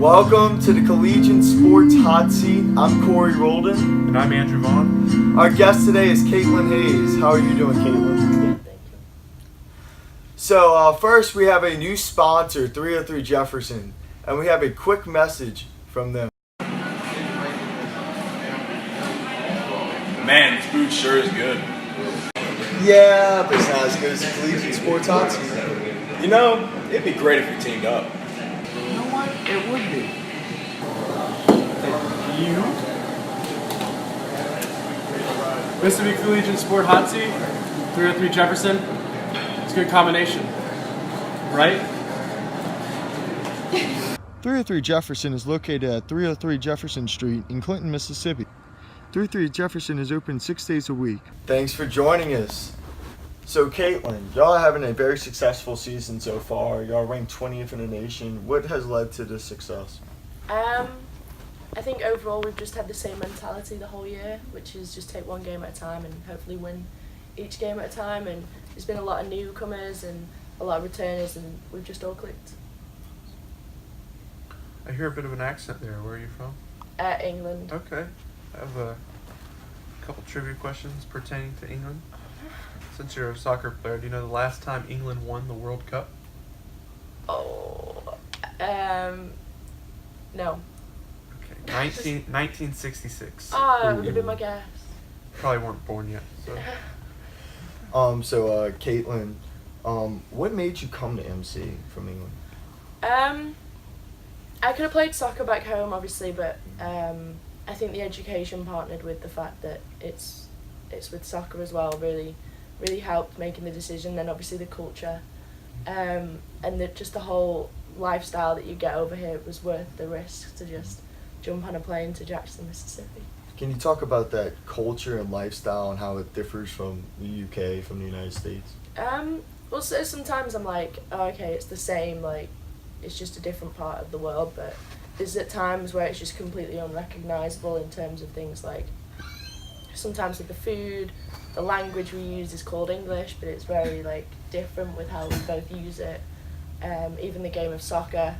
Welcome to the Collegian Sports Hot Seat. I'm Corey Roldan. And I'm Andrew Vaughn. Our guest today is Caitlin Hayes. How are you doing, Caitlin? Good, thank you. So first we have a new sponsor, 303 Jefferson, and we have a quick message from them. Man, this food sure is good. Yeah, but it's not as good as the Collegian Sports Hot Seat. You know, it'd be great if we teamed up. You know what? It would be. Mississippi Collegian Sport Hot Seat, 303 Jefferson. It's a good combination, right? 303 Jefferson is located at 303 Jefferson Street in Clinton, Mississippi. 303 Jefferson is open 6 days a week. Thanks for joining us. So Caitlin, y'all are having a very successful season so far. Y'all ranked 20th in the nation. What has led to this success? I think overall we've just had the same mentality the whole year, which is just take one game at a time and hopefully win each game at a time. And there's been a lot of newcomers and a lot of returners, and we've just all clicked. I hear a bit of an accent there. Where are you from? England. Okay. I have a couple trivia questions pertaining to England. Since you're a soccer player, do you know the last time England won the World Cup? Oh, no. Okay, 1966. That would have been my guess. Probably weren't born yet. So. Caitlin, what made you come to MC from England? I could have played soccer back home, obviously, but I think the education partnered with the fact that it's with soccer as well really helped making the decision. Then obviously the culture, and just the whole lifestyle that you get over here was worth the risk to just jump on a plane to Jackson, Mississippi. Can you talk about that culture and lifestyle and how it differs from the UK, from the United States? Well, so sometimes I'm like, oh, okay, it's the same, like, it's just a different part of the world, but there's at times where it's just completely unrecognisable in terms of things like, sometimes with the food, the language we use is called English, but it's very, like, different with how we both use it. Even the game of soccer,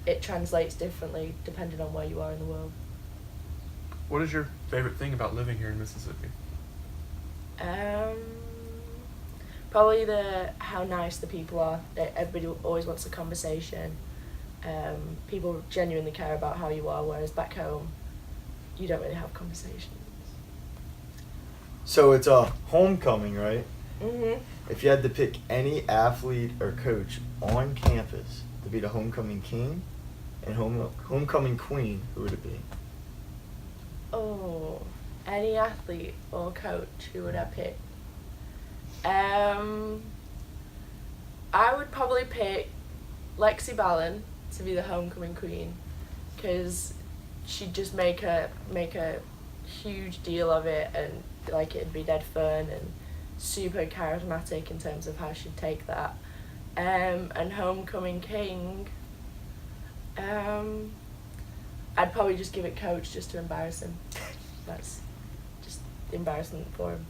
it translates differently depending on where you are in the world. What is your favorite thing about living here in Mississippi? Probably how nice the people are. Everybody always wants a conversation. People genuinely care about how you are, whereas back home, you don't really have conversations. So it's a homecoming, right? Mhm. If you had to pick any athlete or coach on campus to be the homecoming king and homecoming queen, who would it be? Oh, any athlete or coach, who would I pick? I would probably pick Lexi Ballon to be the homecoming queen, because she'd just make a huge deal of it, and like it'd be dead fun and super charismatic in terms of how she'd take that. And homecoming king, I'd probably just give it Coach just to embarrass him. That's just embarrassment for him.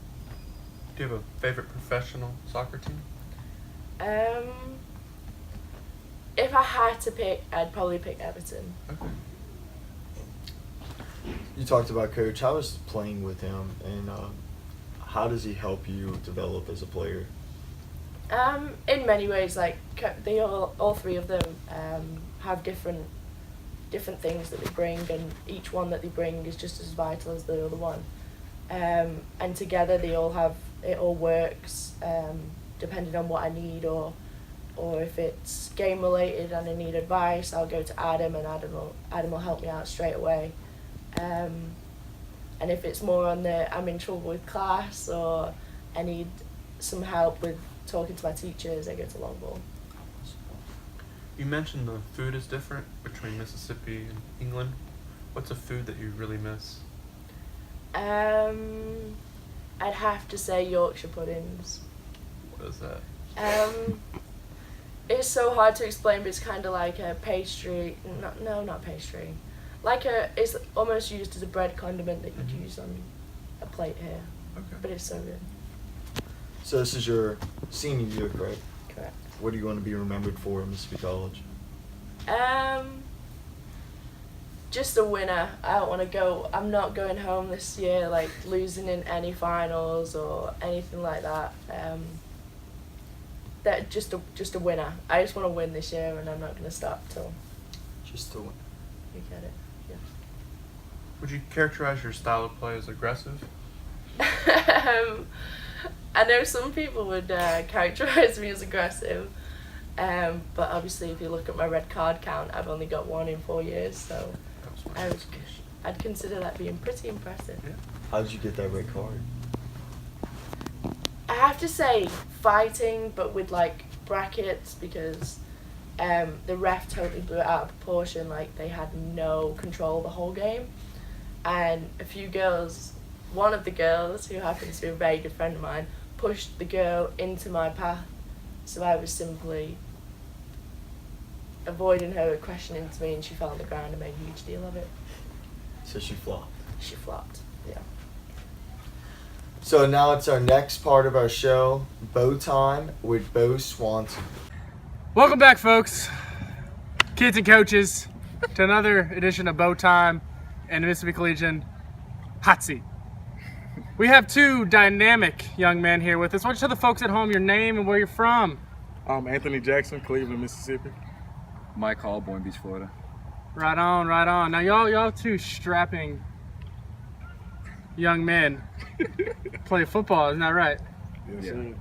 Do you have a favorite professional soccer team? If I had to pick, I'd probably pick Everton. Okay. You talked about Coach. How is playing with him, and how does he help you develop as a player? In many ways, like they all three of them have different things that they bring, and each one that they bring is just as vital as the other one. And together it all works, depending on what I need, or if it's game related and I need advice, I'll go to Adam, and Adam will help me out straight away. And if it's more on I'm in trouble with class, or I need some help with talking to my teachers, I go to long ball. You mentioned the food is different between Mississippi and England. What's a food that you really miss? I'd have to say Yorkshire puddings. What is that? It's so hard to explain, but it's kind of like a pastry. Not pastry. It's almost used as a bread condiment that you'd use on a plate here. Okay. But it's so good. So this is your senior year, correct? Correct. What do you want to be remembered for in Mississippi College? Just a winner. I don't want to go. I'm not going home this year like losing in any finals or anything like that. That just a winner. I just want to win this year, and I'm not going to stop till Just to win. we get it. Yeah. Would you characterize your style of play as aggressive? I know some people would characterize me as aggressive, but obviously if you look at my red card count, I've only got 1 in 4 years, so That was my I'd consider that being pretty impressive. Yeah. How did you get that red card? I have to say fighting, but with like brackets, because the ref totally blew it out of proportion. Like they had no control the whole game, and a few girls, one of the girls who happens to be a very good friend of mine, pushed the girl into my path, so I was simply avoiding her questioning to me, and she fell on the ground and made a huge deal of it. So she flopped. She flopped. Yeah. So now it's our next part of our show, Bow Time with Bo Swanson. Welcome back, folks, kids and coaches, to another edition of Bow Time and the Mississippi Collegian Hot Seat. We have 2 dynamic young men here with us. Why don't you tell the folks at home your name and where you're from? I'm Anthony Jackson, Cleveland, Mississippi. Mike Hall, Boynton Beach, Florida. Right on, right on. Now, y'all 2 strapping young men play football, isn't that right? Yes, Yeah. sir.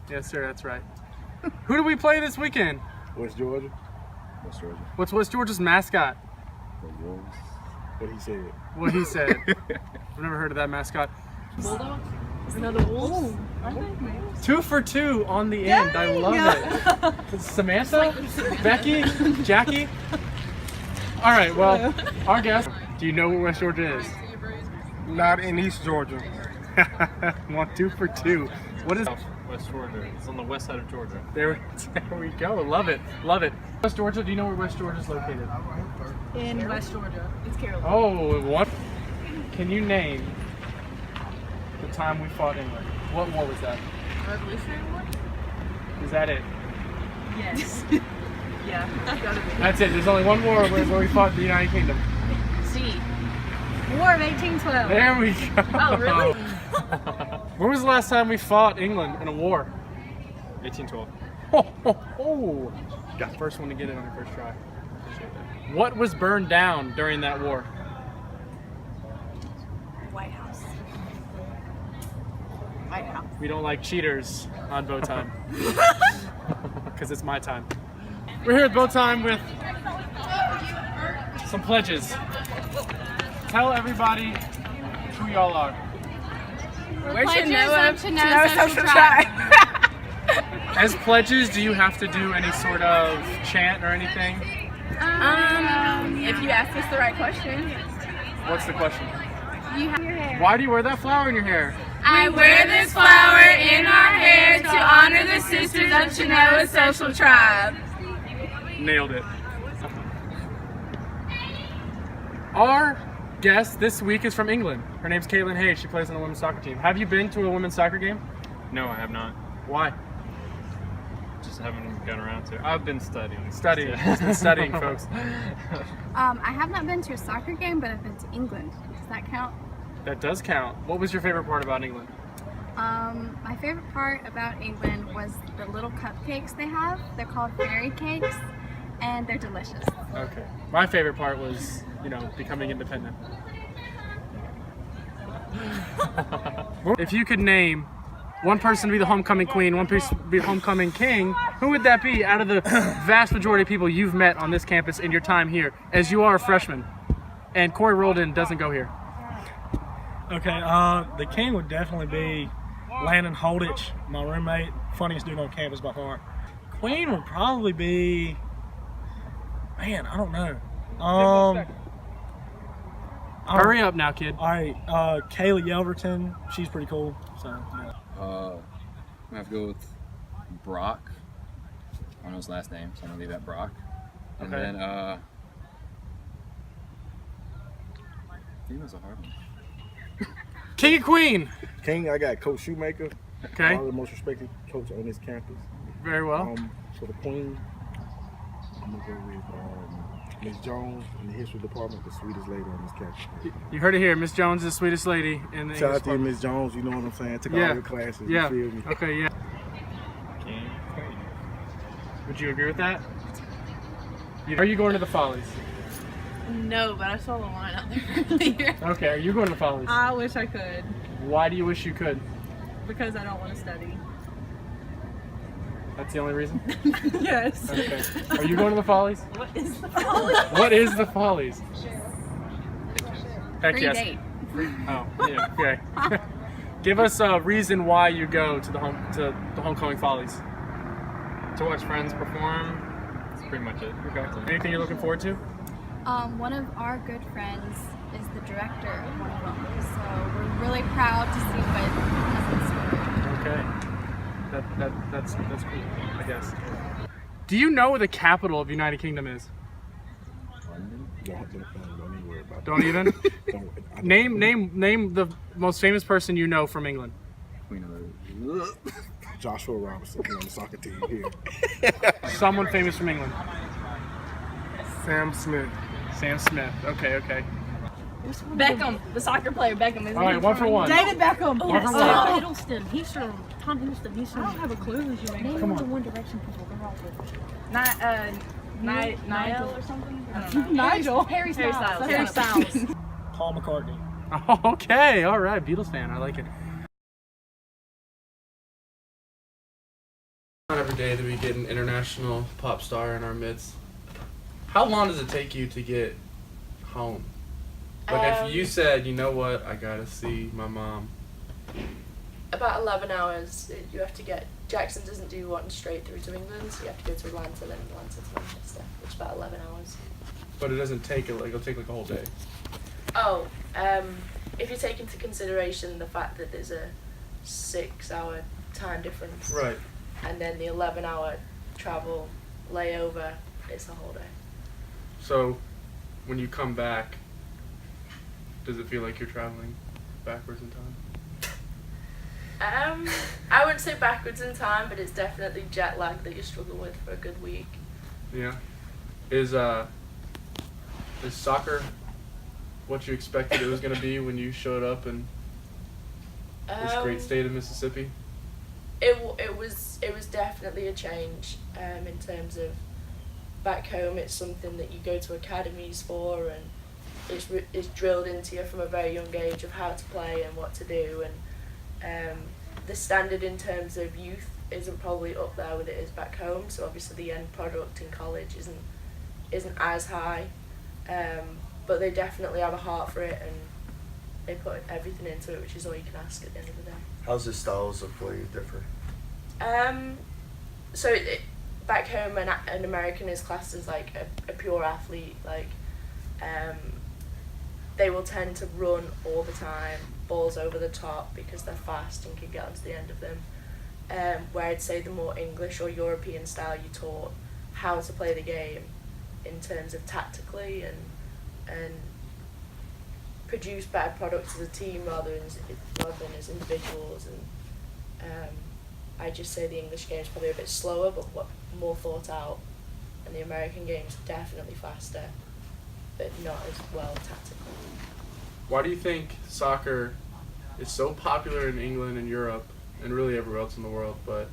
Yes, sir, that's right. Who do we play this weekend? West Georgia. West Georgia. What's West Georgia's mascot? The Wolves. What he said. What he said. I've never heard of that mascot. Bulldogs? Another wolves? 2 for 2 on the end. I love it. Samantha? Becky? Jackie? All right, well, our guest. Do you know where West Georgia is? Not in East Georgia. 2 for 2. What is West Georgia. It's on the west side of Georgia. there we go. Love it. Love it. West Georgia, do you know where West Georgia is located? In West Georgia. It's Carolina. Oh, what? Can you name the time we fought England? What war was that? Revolutionary War? Is that it? Yes. Yeah, that's gotta be. That's it. There's only one war where we fought the United Kingdom. C. War of 1812. There we go. Oh, really? When was the last time we fought England in a war? 1812. Oh. Got the first one to get it on your first try. Appreciate that. What was burned down during that war? White House. White House. We don't like cheaters on Bow Time. Because it's my time. We're here at Bow Time with some pledges. Tell everybody who y'all are. We're to know social tribe. As pledges, do you have to do any sort of chant or anything? If you ask us the right question. What's the question? You have your hair. Why do you wear that flower in your hair? I wear this flower in our hair to honor the sisters of Chinoa Social Tribe. Nailed it. Our guest this week is from England. Her name's Caitlin Hayes. She plays on the women's soccer team. Have you been to a women's soccer game? No, I have not. Why? Just haven't gotten around to it. I've been studying. Studying. She's been studying, folks. I have not been to a soccer game, but I've been to England. Does that count? That does count. What was your favorite part about England? My favorite part about England was the little cupcakes they have. They're called fairy cakes, and they're delicious. Okay. My favorite part was, becoming independent. If you could name one person to be the homecoming queen, one person to be the homecoming king, who would that be out of the vast majority of people you've met on this campus in your time here, as you are a freshman, and Corey Roldan doesn't go here? Okay, the king would definitely be Landon Holditch, my roommate, funniest dude on campus by far. Queen would probably be, man, I don't know. Hurry up now, kid. All right, Kaylee Yelverton, she's pretty cool. So, yeah. I'm gonna have to go with Brock. I don't know his last name, so I'm gonna leave that Brock. And Okay. then I think that's a hard one. King and queen. King, I got Coach Shoemaker. Okay. Probably the most respected coach on this campus. Very well. For the queen, I'm gonna go with Miss Jones in the history department, the sweetest lady on this campus. You heard it here. Miss Jones is the sweetest lady in the Shout English out to you, department. Miss Jones. You know what I'm saying? Took all Yeah. your classes. Yeah. You feel me? Okay, yeah. Would you agree with that? Are you going to the Follies? No, but I saw the line out there earlier. Okay, are you going to the Follies? I wish I could, Why do you wish you could? because I don't want to study. That's the only reason? Yes. Okay. Are you going to the Follies? What is the Follies? What is the Follies? Heck Free yes. date. Oh, yeah, okay. Give us a reason why you go to the homecoming Follies. To watch friends perform, that's pretty much it. Okay. Anything you're looking forward to? One of our good friends is the director of one of them, so we're really proud to see what has in store. Okay. That's cool, I guess. Do you know what the capital of the United Kingdom is? Don't even worry about Don't even? Don't, Name the most famous person you know from England. Queen of the Joshua Robinson on the soccer team here. Someone famous from England. Sam Smith. Sam Smith. Okay. Beckham, the soccer player Beckham. All right, one for one. David Beckham. One for one. Hiddleston. He's from Tom Hiddleston. He's from. I don't have a clue who's your name. Come on. The One Direction people. They're all good. Nigel or something. I don't know. Nigel. Harry Styles. Harry Styles. Paul McCartney. Okay, all right. Beatles fan. I like it. Not every day that we get an international pop star in our midst. How long does it take you to get home? Like if you said, you know what, I gotta see my mom. About 11 hours. You have to get. Jackson doesn't do one straight through to England, so you have to go to Atlanta, then Atlanta to Manchester, which is about 11 hours. But it doesn't take it'll take like a whole day. Oh, if you take into consideration the fact that there's a 6-hour time difference, Right. and then the 11-hour travel layover, it's a whole day. So when you come back, does it feel like you're traveling backwards in time? I wouldn't say backwards in time, but it's definitely jet lag that you struggle with for a good week. Yeah. Is what you expected it was gonna be when you showed up in this great state of Mississippi? It was definitely a change in terms of back home. It's something that you go to academies for, and it's drilled into you from a very young age of how to play and what to do, and the standard in terms of youth isn't probably up there with it is back home. So obviously the end product in college isn't as high, but they definitely have a heart for it, and they put everything into it, which is all you can ask at the end of the day. How's the styles of play differ? So back home, an American is classed as like a pure athlete. Like, they will tend to run all the time, balls over the top because they're fast and can get onto the end of them. Where I'd say the more English or European style, you taught how to play the game in terms of tactically and produce better products as a team rather than as individuals. And I just say the English game is probably a bit slower, but more thought out, and the American game is definitely faster, but not as well tactical. Why do you think soccer is so popular in England and Europe and really everywhere else in the world, but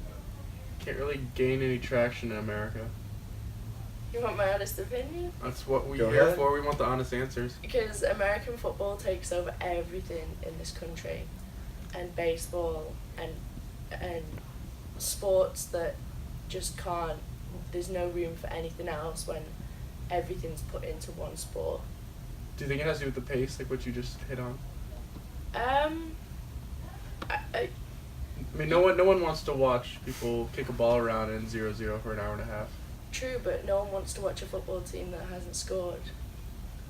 can't really gain any traction in America? You want my honest opinion? That's what we're Go here ahead. for. We want the honest answers. Because American football takes over everything in this country, and baseball and sports that just can't. There's no room for anything else when everything's put into one sport. Do you think it has to do with the pace, like what you just hit on? I I mean, no one wants to watch people kick a ball around in 0-0 for an hour and a half. True, but no one wants to watch a football team that hasn't scored.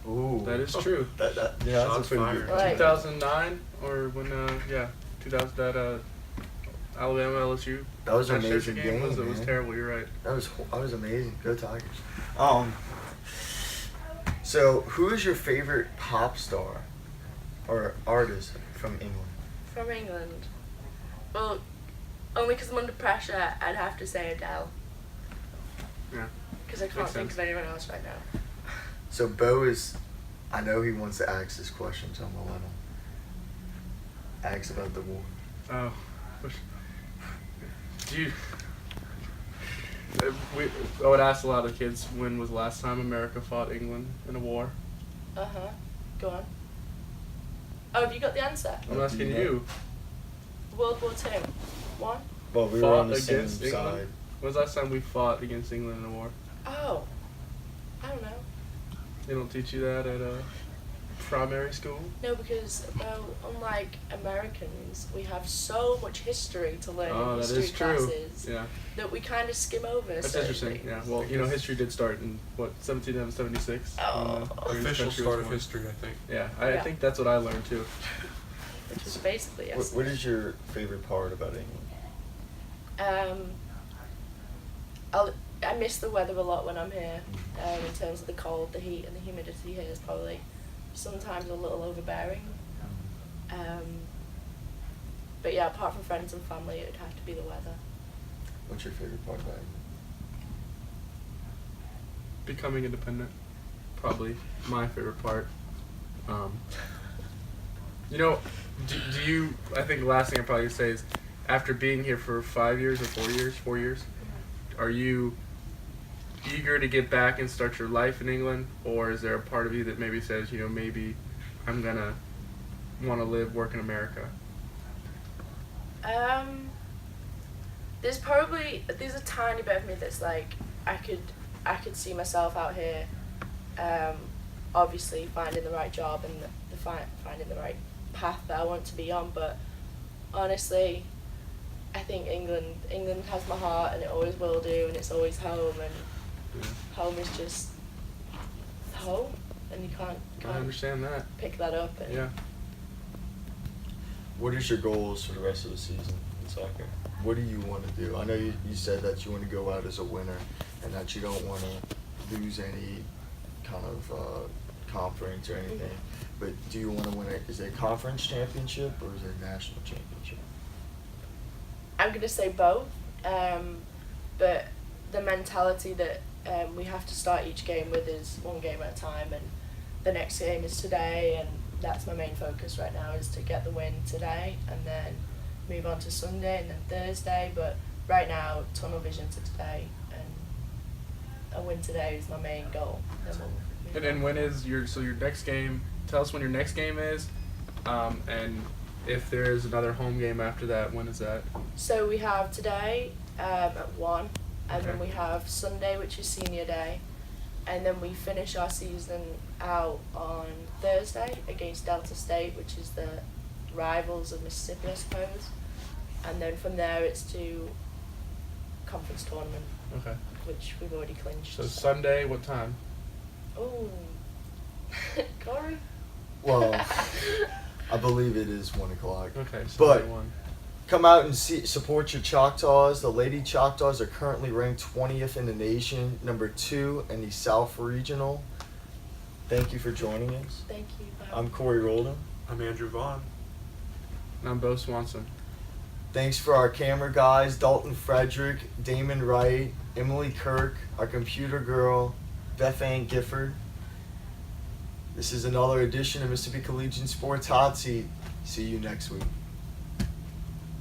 Ooh. That is true. Yeah, that's Shots a pretty fired. good. Like- 2009 or when 2000 Alabama LSU. That was an Championship amazing game, was man. terrible. You're right. That was amazing. Go Tigers. So who is your favorite pop star or artist from England? From England? Well, only because I'm under pressure, I'd have to say Adele. Yeah. because I can't Makes think sense. of anyone else right now. So Bo is, I know he wants to ask this question, so I'm gonna let him ask about the war. Oh, do you? I would ask a lot of kids, when was the last time America fought England in a war? Go on. Oh, have you got the answer? I'm asking you. World War II. One? Well, we were Fought on the same against England? side. When was the last time we fought against England in a war? Oh. I don't know. They don't teach you that at primary school? No, because unlike Americans, we have so much history to learn Oh, in that history is true. classes Yeah. that we kind of skim over. That's certain interesting. things. Yeah. Well, you know, history did start in what, 1776. Oh. Official start of history, I think. Yeah, I think that's what I learned too. Which was basically What is your favorite part about England? I miss the weather a lot when I'm here. In terms of the cold, the heat, and the humidity here is probably sometimes a little overbearing. But yeah, apart from friends and family, it would have to be the weather. What's your favorite part about England? Becoming independent, probably my favorite part. You know, do you? I think the last thing I'm probably gonna say is, after being here for 5 years or 4 years, are you eager to get back and start your life in England, or is there a part of you that maybe says, you know, maybe I'm gonna want to live, work in America? There's a tiny bit of me that's like I could see myself out here, obviously finding the right job and finding the right path that I want to be on. But honestly, I think England has my heart, and it always will do, and it's always home, and home is just home, and you can't I understand that. pick that up. And Yeah. What is your goals for the rest of the season in soccer? What do you want to do? I know you said that you want to go out as a winner and that you don't want to lose any kind of conference or anything. But do you want to win is it a conference championship or is it a national championship? I'm going to say both, but the mentality that we have to start each game with is one game at a time, and the next game is today, and that's my main focus right now, is to get the win today and then move on to Sunday and then Thursday. But right now, tunnel vision to today, and a win today is my main goal. And when is your next game? Tell us when your next game is, and if there is another home game after that, when is that? So we have today at 1, and Okay. then we have Sunday, which is senior day, and then we finish our season out on Thursday against Delta State, which is the rivals of Mississippi, I suppose. And then from there it's to conference tournament, Okay. which we've already clinched. So Sunday, what time? Ooh. Corey? Well, I believe it is 1 o'clock. Okay, Sunday But 1. come out and support your Choctaws. The Lady Choctaws are currently ranked 20th in the nation, number 2 in the South Regional. Thank you for joining us. Thank you. Bye. I'm Corey Roldan. I'm Andrew Vaughn. And I'm Bo Swanson. Thanks for our camera guys, Dalton Frederick, Damon Wright, Emily Kirk, our computer girl, Beth Ann Gifford. This is another edition of Mississippi Collegian Sports Hot Seat. See you next week.